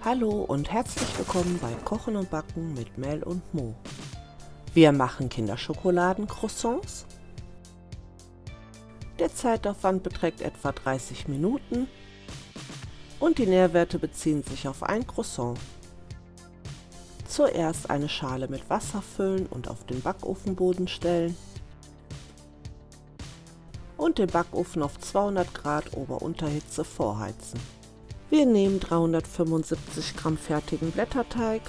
Hallo und herzlich willkommen bei Kochen und Backen mit Mel und Mo. Wir machen Kinderschokoladen-Croissants. Der Zeitaufwand beträgt etwa 30 Minuten und die Nährwerte beziehen sich auf ein Croissant. Zuerst eine Schale mit Wasser füllen und auf den Backofenboden stellen und den Backofen auf 200 Grad Ober-Unterhitze vorheizen. Wir nehmen 375 Gramm fertigen Blätterteig,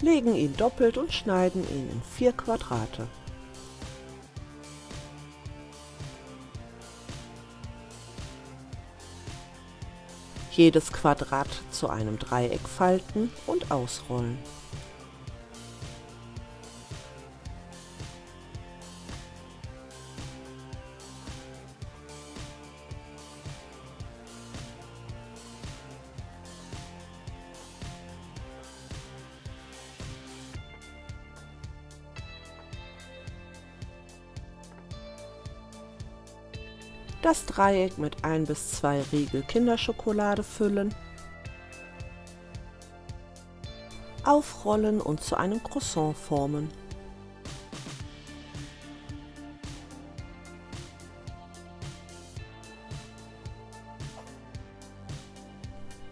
legen ihn doppelt und schneiden ihn in 4 Quadrate. Jedes Quadrat zu einem Dreieck falten und ausrollen. Das Dreieck mit 1 bis 2 Riegel Kinderschokolade füllen, aufrollen und zu einem Croissant formen.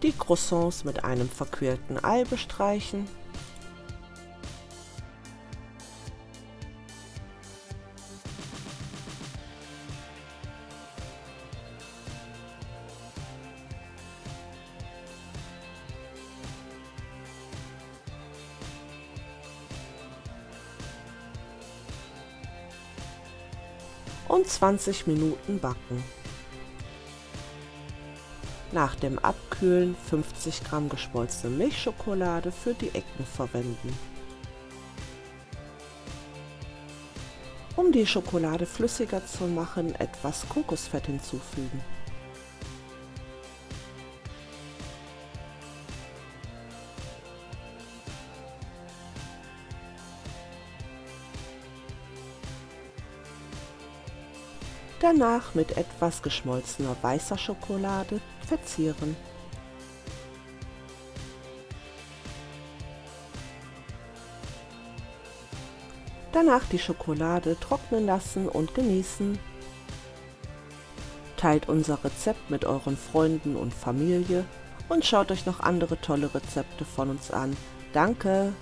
Die Croissants mit einem verquirlten Ei bestreichen. Und 20 Minuten backen. Nach dem Abkühlen 50 Gramm geschmolzene Milchschokolade für die Ecken verwenden. Um die Schokolade flüssiger zu machen, etwas Kokosfett hinzufügen. Danach mit etwas geschmolzener weißer Schokolade verzieren. Danach die Schokolade trocknen lassen und genießen. Teilt unser Rezept mit euren Freunden und Familie und schaut euch noch andere tolle Rezepte von uns an. Danke!